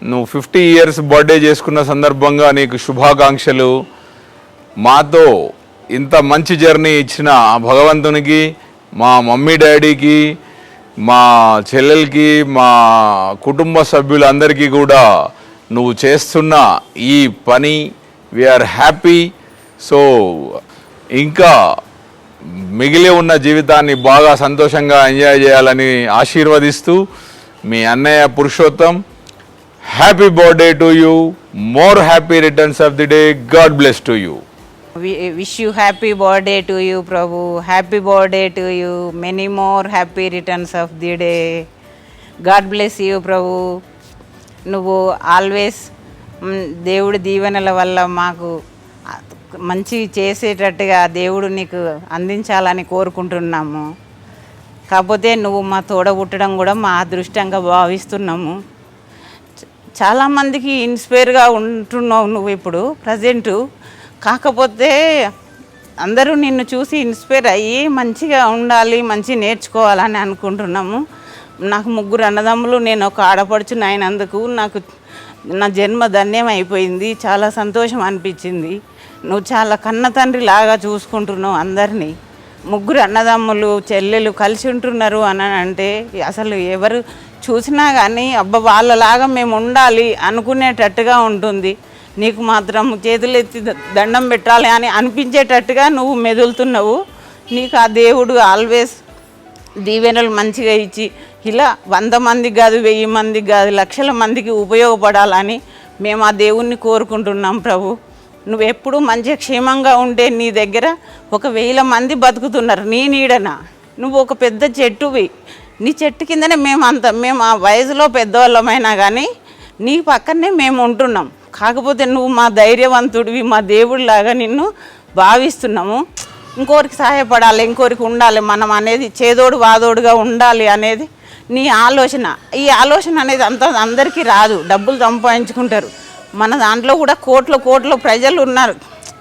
నువ్వు 50 years birthday చేసుకున్న సందర్భంగా నీకు శుభాకాంక్షలు. మాతో ఇంత మంచి జర్నీ ఇచ్చిన భగవంతునికి, మా మమ్మీ డాడీకి, మా చెల్లెలకి, మా కుటుంబ సభ్యులందరికీ కూడా నువ్వు చేస్తున్న ఈ పని వీఆర్ హ్యాపీ. సో ఇంకా మిగిలి ఉన్న జీవితాన్ని బాగా సంతోషంగా ఎంజాయ్ చేయాలని ఆశీర్వదిస్తూ మీ అన్నయ్య Purushottam. Happy birthday to you, more happy returns of the day. God bless to you. Wish you happy birthday to you, Prabhu. Happy birthday to you. Many more happy returns of the day. God bless you, Prabhu. నువ్వు always దేవుడి దీవెనల వల్ల మాకు మంచి చేసేటట్టుగా దేవుడు నీకు అందించాలని కోరుకుంటున్నాము. కాకపోతే నువ్వు మా తోడ పుట్టడం కూడా మా అదృష్టంగా భావిస్తున్నాము. చాలామందికి ఇన్స్పైర్గా ఉంటున్నావు నువ్వు ఇప్పుడు ప్రజెంటు. కాకపోతే అందరూ నిన్ను చూసి ఇన్స్పైర్ అయ్యి మంచిగా ఉండాలి, మంచి నేర్చుకోవాలని అనుకుంటున్నాము. నాకు 3 అన్నదమ్ములు, నేను ఒక ఆడపడుచుని అయినందుకు నాకు నా జన్మ ధన్యం అయిపోయింది. చాలా సంతోషం అనిపించింది. నువ్వు చాలా కన్న తండ్రి లాగా చూసుకుంటున్నావు అందరినీ. 3 అన్నదమ్ములు చెల్లెలు కలిసి ఉంటున్నారు అని అంటే అసలు ఎవరు చూసినా కానీ అబ్బా వాళ్ళలాగా మేము ఉండాలి అనుకునేటట్టుగా ఉంటుంది. నీకు మాత్రం చేతులెత్తి దండం పెట్టాలి అని అనిపించేటట్టుగా నువ్వు మెదులుతున్నావు. నీకు ఆ దేవుడు ఆల్వేస్ దీవెనలు మంచిగా ఇచ్చి ఇలా 100 మందికి కాదు, 1000 మందికి కాదు, లక్షల మందికి ఉపయోగపడాలని మేము ఆ దేవుణ్ణి కోరుకుంటున్నాం. ప్రభు, నువ్వు ఎప్పుడు మంచిగా క్షేమంగా ఉంటే నీ దగ్గర 1000 మంది బతుకుతున్నారు నీ నీడన. నువ్వు ఒక పెద్ద చెట్టువి, నీ చెట్టు కిందనే మేము ఆ వయసులో పెద్దవాళ్ళమైనా కానీ నీ పక్కనే మేము ఉంటున్నాం. కాకపోతే నువ్వు మా ధైర్యవంతుడివి, మా దేవుడిలాగా నిన్ను భావిస్తున్నాము. ఇంకోరికి సహాయపడాలి, ఇంకోరికి ఉండాలి మనం అనేది, చేదోడు వాదోడుగా ఉండాలి అనేది నీ ఆలోచన. ఈ ఆలోచన అనేది అందరికీ రాదు. డబ్బులు సంపాదించుకుంటారు. మన దాంట్లో కూడా కోట్ల ప్రజలు ఉన్నారు,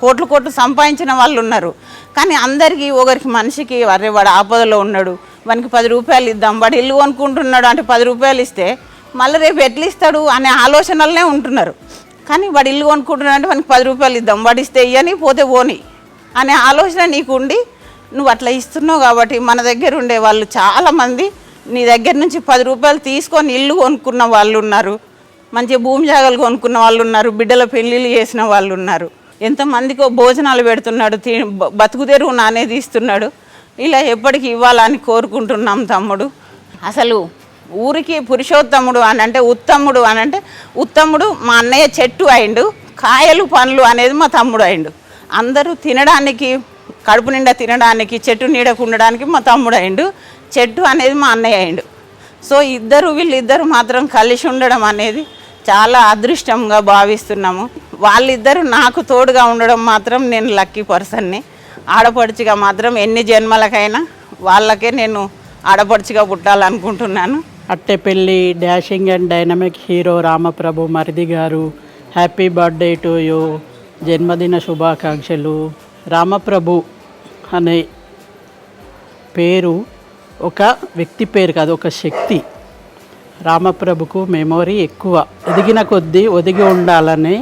కోట్లు సంపాదించిన వాళ్ళు ఉన్నారు. కానీ అందరికీ ఒకరికి మనిషికి అరే వాడు ఆపదలో ఉన్నాడు, వానికి 10 రూపాయలు ఇద్దాం, వాడు ఇల్లు కొనుక్కుంటున్నాడు అంటే 10 రూపాయలు ఇస్తే మళ్ళీ రేపు ఎట్లా ఇస్తాడు అనే ఆలోచనలనే ఉంటున్నారు. కానీ వాడు ఇల్లు కొనుక్కుంటున్నాడు అంటే వానికి 10 రూపాయలు ఇద్దాం, వాడు ఇస్తే ఇయ్యని పోతే పోని అనే ఆలోచన నీకు ఉండి నువ్వు అట్లా ఇస్తున్నావు. కాబట్టి మన దగ్గర ఉండే వాళ్ళు చాలామంది నీ దగ్గర నుంచి 10 రూపాయలు తీసుకొని ఇల్లు కొనుక్కున్న వాళ్ళు ఉన్నారు, మంచిగా భూమి జాగాలు కొనుక్కున్న వాళ్ళు ఉన్నారు, బిడ్డల పెళ్ళిళ్ళు చేసిన వాళ్ళు ఉన్నారు. ఎంతమందికో భోజనాలు పెడుతున్నాడు, బతుకు తెరువు అనేది ఇస్తున్నాడు. ఇలా ఎప్పటికీ ఇవ్వాలని కోరుకుంటున్నాం తమ్ముడు. అసలు ఊరికి పురుషోత్తముడు అని అంటే ఉత్తముడు అని అంటే ఉత్తముడు మా అన్నయ్య చెట్టు అయిండు, కాయలు పండ్లు అనేది మా తమ్ముడు అయిండు. అందరూ తినడానికి కడుపు నిండా తినడానికి చెట్టు నీడకు ఉండడానికి మా తమ్ముడు అయిండు, చెట్టు అనేది మా అన్నయ్య అయిండు. సో వీళ్ళిద్దరు మాత్రం కలిసి ఉండడం అనేది చాలా అదృష్టంగా భావిస్తున్నాము. వాళ్ళిద్దరూ నాకు తోడుగా ఉండడం మాత్రం నేను లక్కీ పర్సన్ని. ఆడపడుచుగా మాత్రం ఎన్ని జన్మలకైనా వాళ్ళకే నేను ఆడపడుచుగా పుట్టాలనుకుంటున్నాను. అట్టెపల్లి dashing and dynamic hero Ramaprabhu మరిది గారు, హ్యాపీ బర్త్డే టు యూ, జన్మదిన శుభాకాంక్షలు. రామప్రభు అనే పేరు ఒక వ్యక్తి పేరు కాదు, ఒక శక్తి. రామప్రభుకు మెమొరీ ఎక్కువ, ఎదిగిన కొద్దీ ఒదిగి ఉండాలనే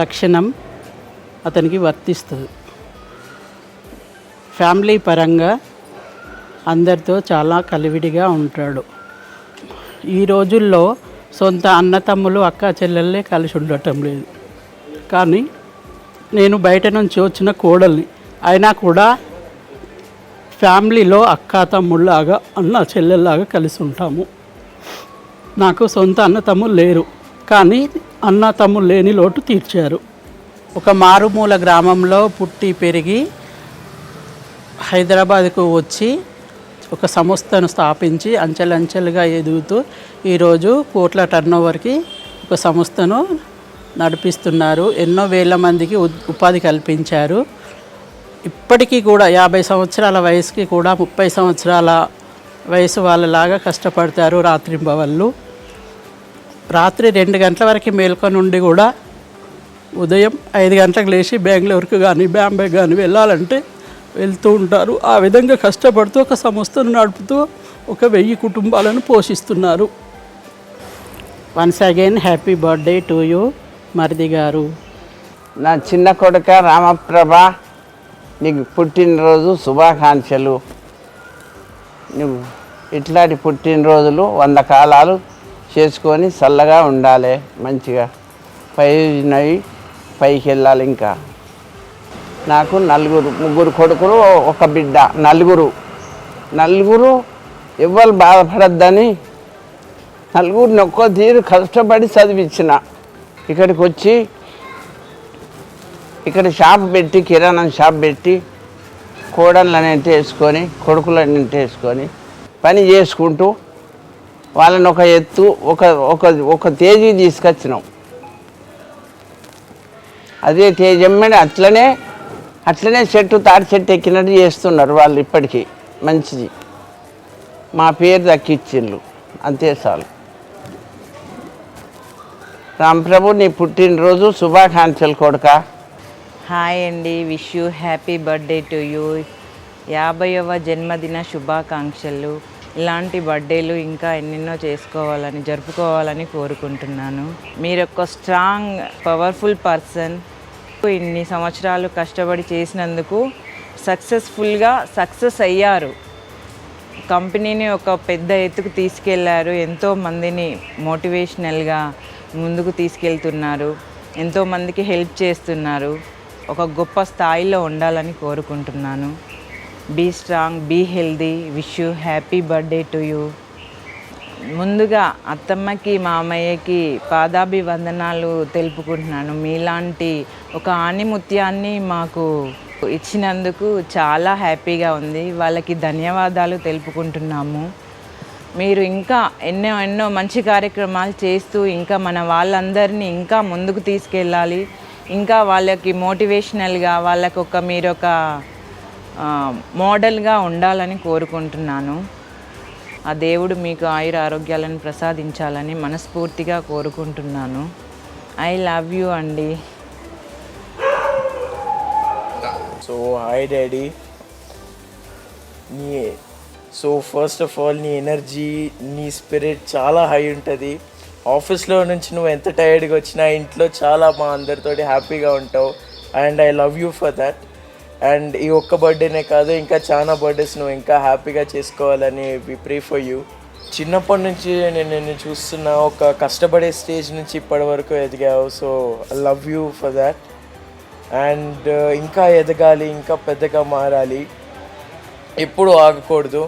లక్షణం అతనికి వర్తిస్తుంది. ఫ్యామిలీ పరంగా అందరితో చాలా కలివిడిగా ఉంటాడు. ఈ రోజుల్లో సొంత అన్నతమ్ములు అక్క చెల్లెళ్ళే కలిసి ఉండటం లేదు. కానీ నేను బయట నుంచి వచ్చిన కోడల్ని అయినా కూడా ఫ్యామిలీలో అక్క తమ్ముళ్ళలాగా అన్న చెల్లెల్లాగా కలిసి ఉంటాము. నాకు సొంత అన్న తమ్ముళ్ళు లేరు, కానీ అన్న తమ్ముళ్ళు లేని లోటు తీర్చారు. ఒక మారుమూల గ్రామంలో పుట్టి పెరిగి హైదరాబాద్కు వచ్చి ఒక సంస్థను స్థాపించి అంచెలంచెలుగా ఎదుగుతూ ఈరోజు కోట్ల టర్నోవర్కి ఒక సంస్థను నడిపిస్తున్నారు. ఎన్నో వేల మందికి ఉపాధి కల్పించారు. ఇప్పటికీ కూడా 50 సంవత్సరాల వయసుకి కూడా 30 సంవత్సరాల వయసు వాళ్ళలాగా కష్టపడతారు రాత్రింబవళ్ళు. రాత్రి 2 గంటల వరకు మేల్కొని ఉండి కూడా ఉదయం 5 గంటలకు లేచి బెంగళూరుకు కానీ బాంబే కానీ వెళ్ళాలంటే వెళ్తూ ఉంటారు. ఆ విధంగా కష్టపడుతూ ఒక సంస్థను నడుపుతూ 1000 కుటుంబాలను పోషిస్తున్నారు. Once again happy birthday to you మరిది గారు. నా చిన్న కొడుక రామప్రభ, నీకు పుట్టినరోజు శుభాకాంక్షలు. నువ్వు ఇట్లాంటి పుట్టినరోజులు 100 కాలాలు చేసుకొని చల్లగా ఉండాలి, మంచిగా పైకి వెళ్ళాలి. ఇంకా నాకు 3 కొడుకులు, 1 బిడ్డ. నలుగురు ఎవ్వరు బాధపడద్దని 4 ఒక్కో తీరు కష్టపడి చదివించిన. ఇక్కడికి వచ్చి ఇక్కడ షాప్ పెట్టి, కిరాణా షాప్ పెట్టి, కోడళ్ళని వేసుకొని, కొడుకులని వేసుకొని పని చేసుకుంటూ వాళ్ళని ఒక ఎత్తు ఒక తేజీ తీసుకొచ్చినాం. అదే తేజమ్మని అట్లనే తాటి చెట్టు ఎక్కినట్టు చేస్తున్నారు వాళ్ళు. ఇప్పటికీ మంచిది, మా పేరు దక్కిచ్చిళ్ళు, అంతే చాలు. రాంప్రభు, నీ పుట్టినరోజు శుభాకాంక్షలు కొడుక. హాయ్ అండి, wish you happy birthday to you. 50వ జన్మదిన శుభాకాంక్షలు. ఇలాంటి బర్త్డేలు ఇంకా ఎన్నెన్నో జరుపుకోవాలని కోరుకుంటున్నాను. మీరు ఒక స్ట్రాంగ్ పవర్ఫుల్ పర్సన్. ఇన్ని సంవత్సరాలు కష్టపడి చేసినందుకు సక్సెస్ అయ్యారు. కంపెనీని ఒక పెద్ద ఎత్తుకు తీసుకెళ్లారు. ఎంతోమందిని మోటివేషనల్గా ముందుకు తీసుకెళ్తున్నారు. ఎంతోమందికి హెల్ప్ చేస్తున్నారు. ఒక గొప్ప స్థాయిలో ఉండాలని కోరుకుంటున్నాను. Be strong, be healthy. Wish you happy birthday to you. ముందుగా అత్తమ్మకి, మామయ్యకి పాదాభివందనాలు తెలుపుకుంటున్నాను. మీలాంటి ఒక ఆణిముత్యాన్ని మాకు ఇచ్చినందుకు చాలా హ్యాపీగా ఉంది. వాళ్ళకి ధన్యవాదాలు తెలుపుకుంటున్నాము. మీరు ఇంకా ఎన్నో మంచి కార్యక్రమాలు చేస్తూ ఇంకా మన వాళ్ళందరినీ ఇంకా ముందుకు తీసుకెళ్ళాలి. ఇంకా వాళ్ళకి మోటివేషనల్గా, మీరొక మోడల్గా ఉండాలని కోరుకుంటున్నాను. ఆ దేవుడు మీకు ఆయుర ఆరోగ్యాలను ప్రసాదించాలని మనస్ఫూర్తిగా కోరుకుంటున్నాను. ఐ లవ్ యూ అండి. So hi daddy. So first of all నీ ఎనర్జీ, నీ స్పిరిట్ చాలా హై ఉంటుంది. ఆఫీస్లో నుంచి నువ్వు ఎంత టైర్డ్గా వచ్చినా ఇంట్లో చాలా మా అందరితోటి హ్యాపీగా ఉంటావు. And I love you for that. And ఈ ఒక్క బర్త్డేనే కాదు, ఇంకా చాలా బర్త్డేస్ నువ్వు ఇంకా హ్యాపీగా చేసుకోవాలని వి ప్రే ఫర్ యూ. చిన్నప్పటి నుంచి నేను నిన్ను చూస్తున్నా, ఒక కష్టపడే స్టేజ్ నుంచి ఇప్పటి వరకు ఎదిగావు. So I love you for that. అండ్ ఇంకా ఎదగాలి, ఇంకా పెద్దగా మారాలి. ఎప్పుడు ఆగకూడదు,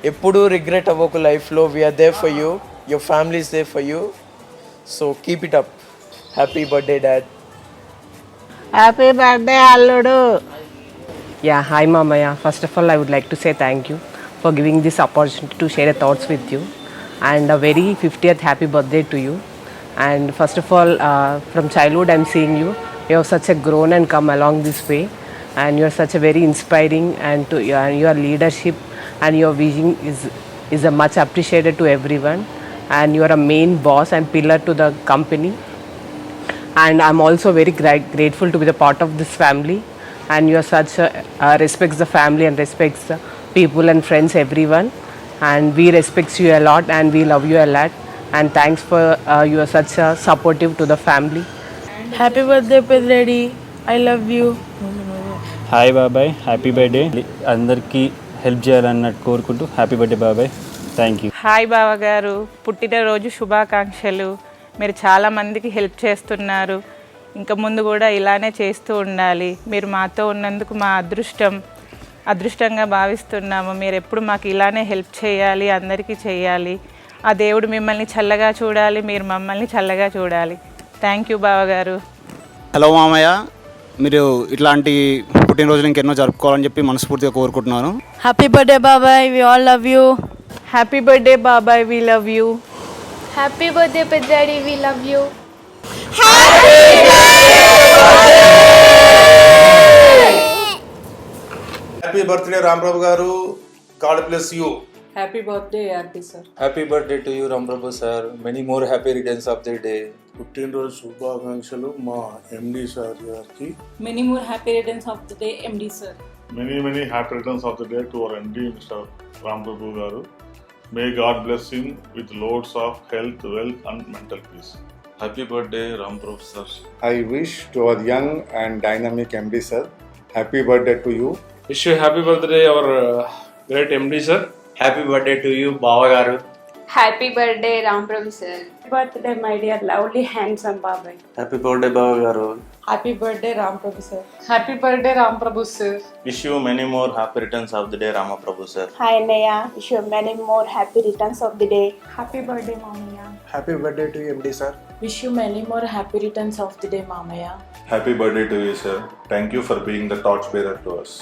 ఎప్పుడు రిగ్రెట్ అవ్వకు లైఫ్లో. We're there for you, your family is there for you. So keep it up. Happy birthday dad. Happy birthday అల్లుడు. Yeah, hi Mamaya. First of all, I would like to say thank you for giving this opportunity to share thoughts with you, and a very 50th happy birthday to you. And first of all, from childhood I'm seeing you. You have such a grown and come along this way, and you are such a very inspiring, and your leadership and your vision is a much appreciated to everyone. And you are a main boss and pillar to the company. And I'm also very grateful to be the part of this family. And you are such respects the family and respects the people and friends, everyone. And we respect you a lot and we love you a lot. And thanks for you are such supportive to the family. Happy birthday Pedredi. I love you. Hi బాబాయ్, happy birthday. అందరికీ help చేయాలన్నట్టు కోరుకుంటూ happy birthday బాబాయ్. Thank you. Hi బావగారు, పుట్టినరోజు శుభాకాంక్షలు. మీరు చాలామందికి help చేస్తున్నారు. ఇంకా ముందు కూడా ఇలానే చేస్తూ ఉండాలి. మీరు మాతో ఉన్నందుకు మా అదృష్టంగా భావిస్తున్నాము. మీరు ఎప్పుడు మాకు ఇలానే హెల్ప్ చేయాలి, అందరికీ చేయాలి. ఆ దేవుడు మిమ్మల్ని చల్లగా చూడాలి, మీరు మమ్మల్ని చల్లగా చూడాలి. థ్యాంక్ యూ బావగారు. హలో మామయ్య, మీరు ఇట్లాంటి పుట్టినరోజులు ఇంకెన్నో జరుపుకోవాలని చెప్పి మనస్ఫూర్తిగా కోరుకుంటున్నాను. Happy birthday బాబాయ్. We all love you. Happy birthday బాబాయ్. We love you. Happy birthday Pedredi. We love you. Happy birthday Ramprabhu garu. God bless you. Happy birthday RP sir. Happy birthday to you Ramprabhu sir. Many more happy returns of the day. పుట్టినరోజు శుభాకాంక్షలు మా MD sir గారికి. Many more happy returns of the day MD sir. Many happy returns of the day to our MD mister Ramprabhu garu. May God bless him with loads of health, wealth, and mental peace. Happy birthday, Ram Prabhu sir. I wish to our young and dynamic MD sir, happy birthday to you. Wish you happy birthday, our great MD sir. Happy birthday to you, Baba Garu. Happy birthday, Ram Prabhu sir. Birthday my dear lovely handsome బాబాయ్. Happy birthday బాబా గారు. Happy birthday, Ram Prabhu sir. Happy birthday, Ram Prabhu sir. Wish you many more happy returns of the day, Rama Prabhu sir. Hi Naya, wish you many more happy returns of the day. Happy birthday, Mamaya. Happy birthday to MD sir. Wish you many more happy returns of the day, Mamaya. Happy birthday to you, sir. Thank you for being the torchbearer to us.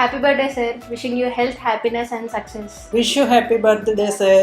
Happy birthday, sir. Wishing you health, happiness, and success. Wish you happy birthday, sir.